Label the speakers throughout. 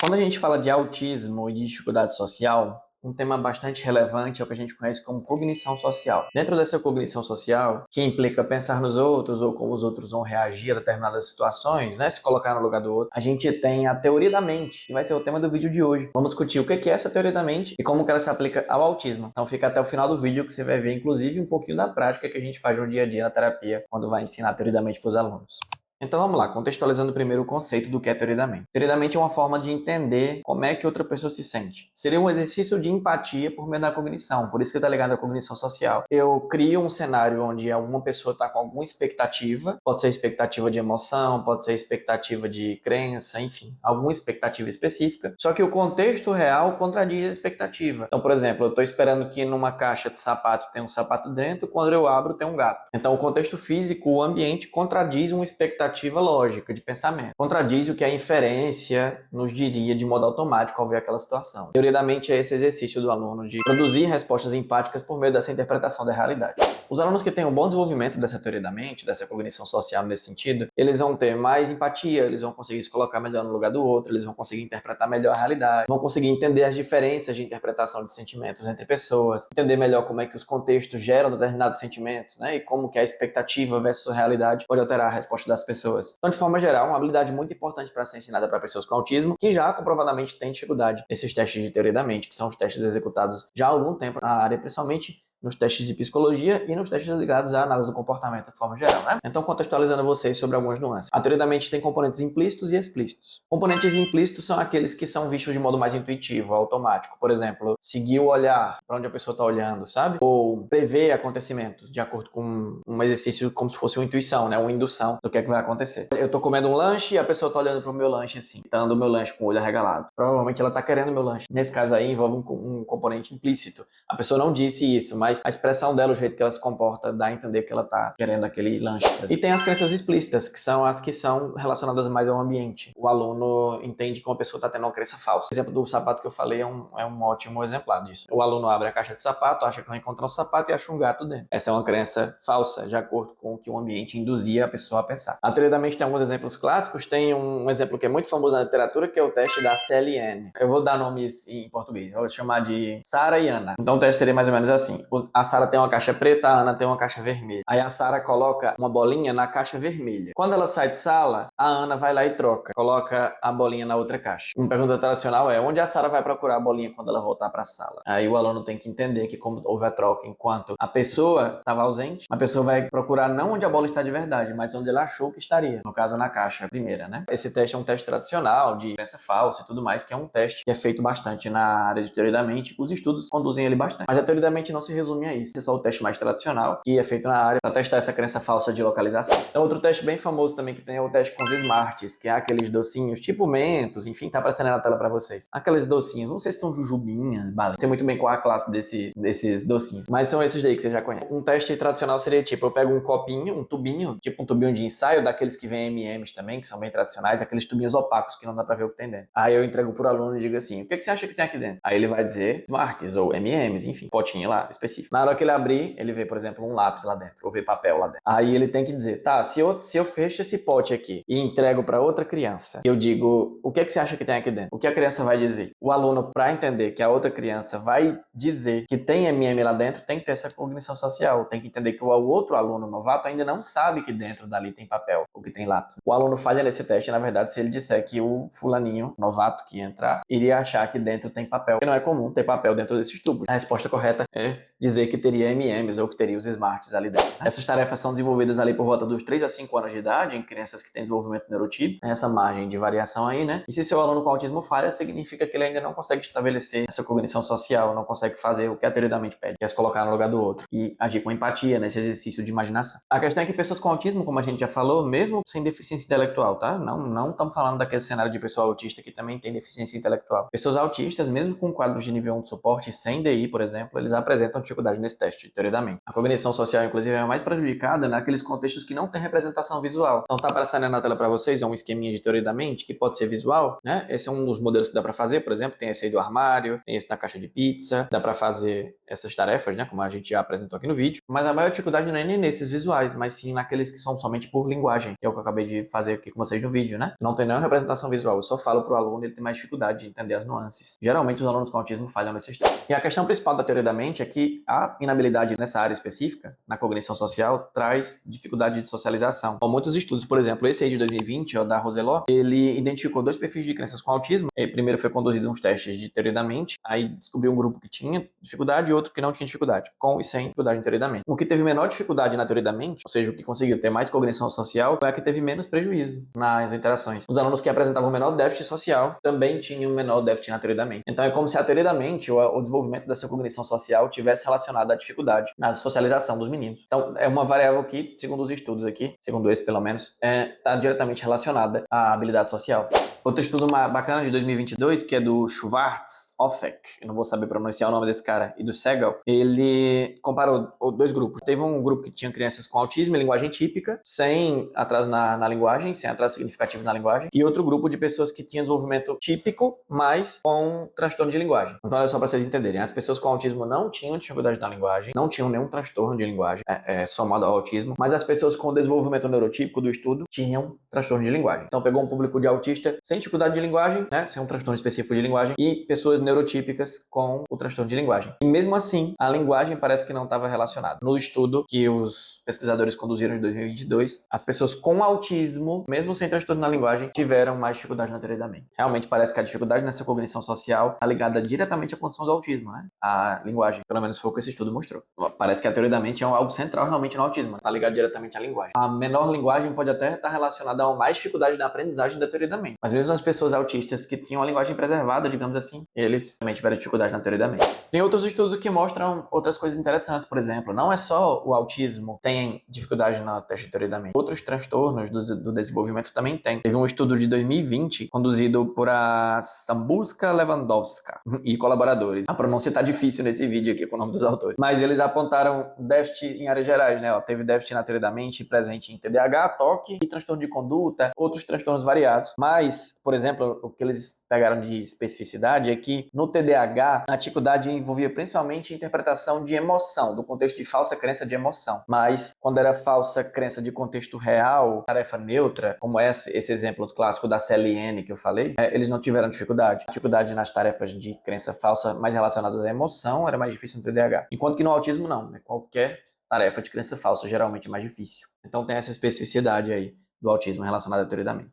Speaker 1: Quando a gente fala de autismo e de dificuldade social, um tema bastante relevante é o que a gente conhece como cognição social. Dentro dessa cognição social, que implica pensar nos outros ou como os outros vão reagir a determinadas situações, né, se colocar no lugar do outro, a gente tem a teoria da mente, que vai ser o tema do vídeo de hoje. Vamos discutir o que é essa teoria da mente e como que ela se aplica ao autismo. Então fica até o final do vídeo que você vai ver, inclusive, um pouquinho da prática que a gente faz no dia a dia na terapia, quando vai ensinar a teoria da mente para os alunos. Então vamos lá, contextualizando primeiro o conceito do que é teoria da mente. Teoria da mente é uma forma de entender como é que outra pessoa se sente. Seria um exercício de empatia por meio da cognição, por isso que está ligado à cognição social. Eu crio um cenário onde alguma pessoa está com alguma expectativa, pode ser expectativa de emoção, pode ser expectativa de crença, enfim, alguma expectativa específica, só que o contexto real contradiz a expectativa. Então, por exemplo, eu estou esperando que numa caixa de sapato tenha um sapato dentro, quando eu abro tem um gato. Então, o contexto físico, o ambiente, contradiz uma expectativa lógica de pensamento. Contradiz o que a inferência nos diria de modo automático ao ver aquela situação. Teoria da mente é esse exercício do aluno de produzir respostas empáticas por meio dessa interpretação da realidade. Os alunos que têm um bom desenvolvimento dessa teoria da mente, dessa cognição social nesse sentido, eles vão ter mais empatia, eles vão conseguir se colocar melhor no lugar do outro, eles vão conseguir interpretar melhor a realidade, vão conseguir entender as diferenças de interpretação de sentimentos entre pessoas, entender melhor como é que os contextos geram determinados sentimentos, né, e como que a expectativa versus a realidade pode alterar a resposta das pessoas. Então, de forma geral, uma habilidade muito importante para ser ensinada para pessoas com autismo, que já comprovadamente têm dificuldade nesses testes de teoria da mente, que são os testes executados já há algum tempo na área, principalmente nos testes de psicologia e nos testes ligados à análise do comportamento de forma geral, né? Então, contextualizando vocês sobre algumas nuances. A teoria da mente tem componentes implícitos e explícitos. Componentes implícitos são aqueles que são vistos de modo mais intuitivo, automático. Por exemplo, seguir o olhar para onde a pessoa está olhando, sabe? Ou prever acontecimentos de acordo com um exercício como se fosse uma intuição, né? Uma indução do que é que vai acontecer. Eu tô comendo um lanche e a pessoa tá olhando pro meu lanche assim, tá dando o meu lanche com o olho arregalado. Provavelmente ela tá querendo o meu lanche. Nesse caso aí, envolve um componente implícito. A pessoa não disse isso, mas a expressão dela, o jeito que ela se comporta, dá a entender que ela tá querendo aquele lanche. E tem as crenças explícitas, que são as que são relacionadas mais ao ambiente. O aluno entende que uma pessoa tá tendo uma crença falsa. O exemplo do sapato que eu falei é um ótimo exemplar disso. O aluno abre a caixa de sapato, acha que vai encontrar um sapato e acha um gato dentro. Essa é uma crença falsa, de acordo com o que o ambiente induzia a pessoa a pensar. A teoria da mente tem alguns exemplos clássicos. Tem um exemplo que é muito famoso na literatura, que é o teste da CLN. Eu vou dar nomes em português. Eu vou chamar de Sara e Ana. Então o teste seria mais ou menos assim. A Sara tem uma caixa preta, a Ana tem uma caixa vermelha. Aí a Sara coloca uma bolinha na caixa vermelha. Quando ela sai de sala, a Ana vai lá e troca. Coloca a bolinha na outra caixa. Uma pergunta tradicional é: onde a Sara vai procurar a bolinha quando ela voltar para a sala? Aí o aluno tem que entender que, como houve a troca enquanto a pessoa estava ausente, a pessoa vai procurar não onde a bola está de verdade, mas onde ela achou que estaria. No caso, na caixa primeira, né? Esse teste é um teste tradicional de crença falsa e tudo mais, que é um teste que é feito bastante na área de teoria da mente. Os estudos conduzem ele bastante. Mas a teoria da mente não se resume a isso. Esse é só o teste mais tradicional, que é feito na área para testar essa crença falsa de localização. Então, outro teste bem famoso também que tem é o teste com os Smarties, que é aqueles docinhos tipo Mentos, enfim, tá aparecendo aí na tela para vocês. Aqueles docinhos, não sei se são jujubinhas, bala. Não sei muito bem qual a classe desses docinhos, mas são esses daí que você já conhece. Um teste tradicional seria tipo, eu pego um copinho, um tubinho, tipo um tubinho de ensaio, daqueles que vem M&M's também, que são bem tradicionais, aqueles tubinhos opacos que não dá pra ver o que tem dentro. Aí eu entrego pro aluno e digo assim: o que você acha que tem aqui dentro? Aí ele vai dizer Smarties ou M&M's, enfim, potinho lá, específico. Na hora que ele abrir, ele vê, por exemplo, um lápis lá dentro, ou vê papel lá dentro. Aí ele tem que dizer: tá, se eu fecho esse pote aqui e entrego pra outra criança, eu digo: o que você acha que tem aqui dentro? O que a criança vai dizer? O aluno, pra entender que a outra criança vai dizer que tem M&M lá dentro, tem que ter essa cognição social, tem que entender que o outro aluno novato ainda não sabe que dentro dali tem papel ou que tem lápis. O aluno falha nesse teste, na verdade, se ele disser que o fulaninho novato que entrar iria achar que dentro tem papel, porque não é comum ter papel dentro desses tubos. A resposta correta é dizer que teria M&M's ou que teria os Smarts ali dentro. Essas tarefas são desenvolvidas ali por volta dos 3 a 5 anos de idade em crianças que têm desenvolvimento neurotípico, tem essa margem de variação aí, né? E se seu aluno com autismo falha, significa que ele ainda não consegue estabelecer essa cognição social, não consegue fazer o que a teoria da mente pede, que é se colocar no lugar do outro e agir com empatia nesse exercício de imaginação. A questão é que pessoas com autismo, como a gente já falou, mesmo sem deficiência intelectual, tá? Não estamos falando daquele cenário de pessoa autista que também tem deficiência intelectual. Pessoas autistas, mesmo com quadros de nível 1 de suporte, sem DI, por exemplo, eles apresentam dificuldade nesse teste, de teoria da mente. A cognição social, inclusive, é mais prejudicada naqueles contextos que não tem representação visual. Então tá aparecendo na tela para vocês, é um esqueminha de teoria da mente que pode ser visual, né? Esse é um dos modelos que dá para fazer, por exemplo, tem esse aí do armário, tem esse da caixa de pizza, dá para fazer essas tarefas, né, como a gente já apresentou aqui no vídeo, mas a maior dificuldade não é nem nesses visuais, mas sim naqueles que são somente por linguagem. que é o que eu acabei de fazer aqui com vocês no vídeo, né? Não tem nenhuma representação visual, eu só falo pro aluno, ele tem mais dificuldade de entender as nuances. Geralmente os alunos com autismo falham nesses testes. E a questão principal da teoria da mente é que a inabilidade nessa área específica, na cognição social, traz dificuldade de socialização. Bom, muitos estudos, por exemplo, esse aí de 2020, ó, da Roselot, ele identificou 2 perfis de crianças com autismo. Primeiro foi conduzido uns testes de teoria da mente, aí descobriu um grupo que tinha dificuldade e outro que não tinha dificuldade, com e sem dificuldade em teoria da mente. O que teve menor dificuldade na teoria da mente, ou seja, o que conseguiu ter mais cognição social, foi a que teve menos prejuízo nas interações. Os alunos que apresentavam menor déficit social também tinham menor déficit na teoria da mente. Então é como se a teoria da mente, ou o desenvolvimento dessa cognição social, tivesse relacionado à dificuldade na socialização dos meninos. Então é uma variável que, segundo os estudos aqui, segundo esse pelo menos, está diretamente relacionada à habilidade social. Outro estudo bacana de 2022, que é do Schwarz-Offek, eu não vou saber pronunciar o nome desse cara, e do Segal, ele comparou 2 grupos. Teve um grupo que tinha crianças com autismo e linguagem típica, sem atraso na linguagem, sem atraso significativo na linguagem, e outro grupo de pessoas que tinham desenvolvimento típico, mas com transtorno de linguagem. Então, olha só para vocês entenderem, as pessoas com autismo não tinham dificuldade na linguagem, não tinham nenhum transtorno de linguagem somado ao autismo, mas as pessoas com desenvolvimento neurotípico do estudo tinham transtorno de linguagem. Então, pegou um público de autista sem dificuldade de linguagem, né, sem um transtorno específico de linguagem, e pessoas neurotípicas com o transtorno de linguagem. E mesmo assim, a linguagem parece que não estava relacionada. No estudo que os pesquisadores conduziram em 2022, as pessoas com autismo, mesmo sem transtorno na linguagem, tiveram mais dificuldade na teoria da mente. Realmente parece que a dificuldade nessa cognição social está ligada diretamente à condição do autismo, né? A linguagem, pelo menos foi o que esse estudo mostrou. Parece que a teoria da mente é algo central realmente no autismo, está ligado diretamente à linguagem. A menor linguagem pode até estar relacionada a mais dificuldade na aprendizagem da teoria da mente, mas mesmo as pessoas autistas que tinham a linguagem preservada, digamos assim, eles também tiveram dificuldade na teoria da mente. Tem outros estudos que mostram outras coisas interessantes, por exemplo, não é só o autismo tem dificuldade na teste de teoria da mente, outros transtornos do desenvolvimento também tem. Teve um estudo de 2020 conduzido por a Sambuska Lewandowska e colaboradores. A pronúncia tá difícil nesse vídeo aqui com o nome dos autores, mas eles apontaram déficit em áreas gerais, né? Teve déficit na teoria da mente presente em TDAH, TOC e transtorno de conduta, outros transtornos variados. Mas, por exemplo, o que eles pegaram de especificidade é que no TDAH a dificuldade envolvia principalmente interpretação de emoção, do contexto de falsa crença de emoção. Mas quando era falsa crença de contexto real, tarefa neutra, como esse exemplo clássico da CLN que eu falei, eles não tiveram dificuldade. A dificuldade nas tarefas de crença falsa mais relacionadas à emoção era mais difícil no TDAH. Enquanto que no autismo não, né? Qualquer tarefa de crença falsa geralmente é mais difícil. Então tem essa especificidade aí do autismo relacionada à teoria da mente.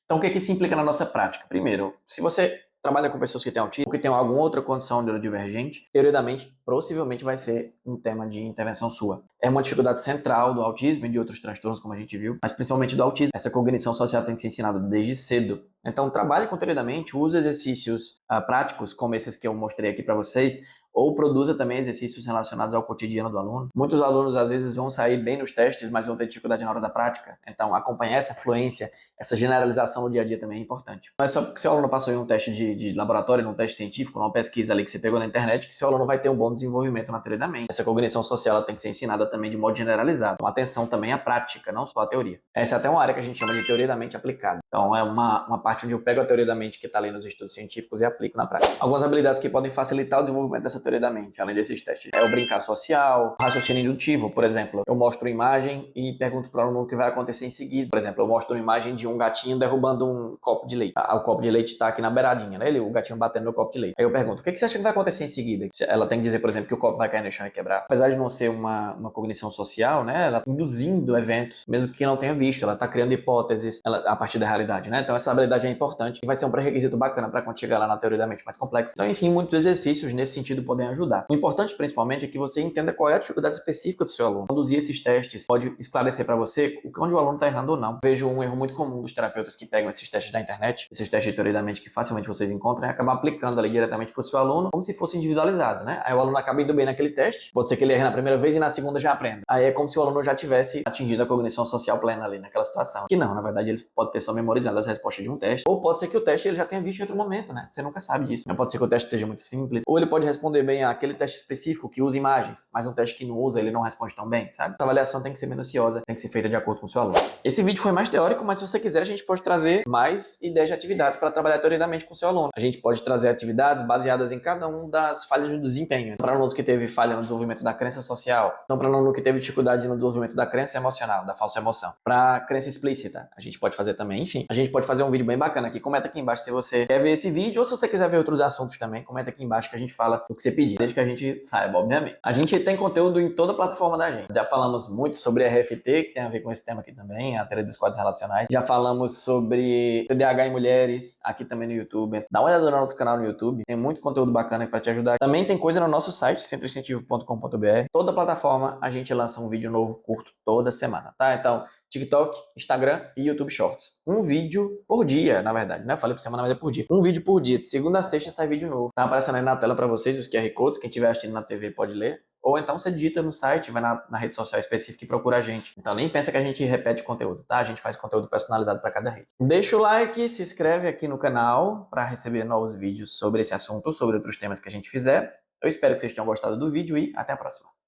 Speaker 1: Então, o que isso implica na nossa prática? Primeiro, se você trabalha com pessoas que têm autismo ou que têm alguma outra condição neurodivergente, teoria da mente possivelmente vai ser um tema de intervenção sua. É uma dificuldade central do autismo e de outros transtornos, como a gente viu, mas principalmente do autismo. Essa cognição social tem que ser ensinada desde cedo. Então, trabalhe com teoria da mente, use exercícios práticos, como esses que eu mostrei aqui para vocês, ou produza também exercícios relacionados ao cotidiano do aluno. Muitos alunos, às vezes, vão sair bem nos testes, mas vão ter dificuldade na hora da prática. Então, acompanhar essa fluência, essa generalização no dia a dia também é importante. Não é só porque seu aluno passou em um teste de laboratório, num teste científico, numa pesquisa ali que você pegou na internet, que seu aluno vai ter um bom desenvolvimento na teoria da mente. Essa cognição social ela tem que ser ensinada também de modo generalizado. Então, atenção também à prática, não só à teoria. Essa é até uma área que a gente chama de teoria da mente aplicada. Então, é uma parte onde eu pego a teoria da mente que está ali nos estudos científicos e aplico na prática. Algumas habilidades que podem facilitar o desenvolvimento dessa teoria da mente, além desses testes, é o brincar social, raciocínio indutivo, por exemplo. Eu mostro uma imagem e pergunto para o aluno o que vai acontecer em seguida. Por exemplo, eu mostro uma imagem de um gatinho derrubando um copo de leite. O copo de leite está aqui na beiradinha, né? O gatinho batendo no copo de leite. Aí eu pergunto, o que você acha que vai acontecer em seguida? Ela tem que dizer, por exemplo, que o copo vai cair no chão e quebrar. Apesar de não ser uma cognição social, né? Ela está induzindo eventos, mesmo que não tenha visto. Ela está criando hipóteses a partir da realidade, né? Então essa habilidade é importante e vai ser um pré-requisito bacana para quando chegar lá na teoria da mente mais complexa. Então, enfim, muitos exercícios nesse sentido podem ajudar. O importante, principalmente, é que você entenda qual é a dificuldade específica do seu aluno. Conduzir esses testes pode esclarecer para você onde o aluno está errando ou não. Vejo um erro muito comum dos terapeutas que pegam esses testes da internet, esses testes de teoria da mente que facilmente vocês encontram, e acabam aplicando ali diretamente para o seu aluno, como se fosse individualizado, né? Aí o aluno acaba indo bem naquele teste, pode ser que ele erre na primeira vez e na segunda já aprenda. Aí é como se o aluno já tivesse atingido a cognição social plena ali naquela situação. Que não, na verdade, ele pode ter só memorizado as respostas de um teste, ou pode ser que o teste ele já tenha visto em outro momento, né? Você nunca sabe disso. Pode ser que o teste seja muito simples, ou ele pode responder bem àquele teste específico que usa imagens, mas um teste que não usa, ele não responde tão bem, sabe? Essa avaliação tem que ser minuciosa, tem que ser feita de acordo com o seu aluno. Esse vídeo foi mais teórico, mas se você quiser, a gente pode trazer mais ideias de atividades para trabalhar a teoria da mente com o seu aluno. A gente pode trazer atividades baseadas em cada uma das falhas de desempenho. Para alunos que teve falha no desenvolvimento da crença social, então para aluno que teve dificuldade no desenvolvimento da crença emocional, da falsa emoção, para crença explícita, a gente pode fazer também. Enfim, a gente pode fazer um vídeo bem bacana aqui. Comenta aqui embaixo se você quer ver esse vídeo ou se você quiser ver outros assuntos também. Comenta aqui embaixo que a gente fala o que você pedir, desde que a gente saiba, obviamente. A gente tem conteúdo em toda a plataforma da gente. Já falamos muito sobre RFT, que tem a ver com esse tema aqui também, a teoria dos quadros relacionais. Já falamos sobre TDAH em mulheres, aqui também no YouTube. Dá uma olhada no nosso canal no YouTube, tem muito conteúdo bacana para te ajudar. Também tem coisa no nosso site, centroincentivo.com.br. Toda plataforma a gente lança um vídeo novo curto toda semana, tá? Então, TikTok, Instagram e YouTube Shorts. Um vídeo por dia, na verdade, né? Eu falei por semana, mas é por dia. Um vídeo por dia. De segunda a sexta sai vídeo novo. Tá aparecendo aí na tela para vocês os QR Codes. Quem estiver assistindo na TV pode ler. Ou então você digita no site, vai na rede social específica e procura a gente. Então nem pensa que a gente repete conteúdo, tá? A gente faz conteúdo personalizado para cada rede. Deixa o like, se inscreve aqui no canal para receber novos vídeos sobre esse assunto ou sobre outros temas que a gente fizer. Eu espero que vocês tenham gostado do vídeo e até a próxima.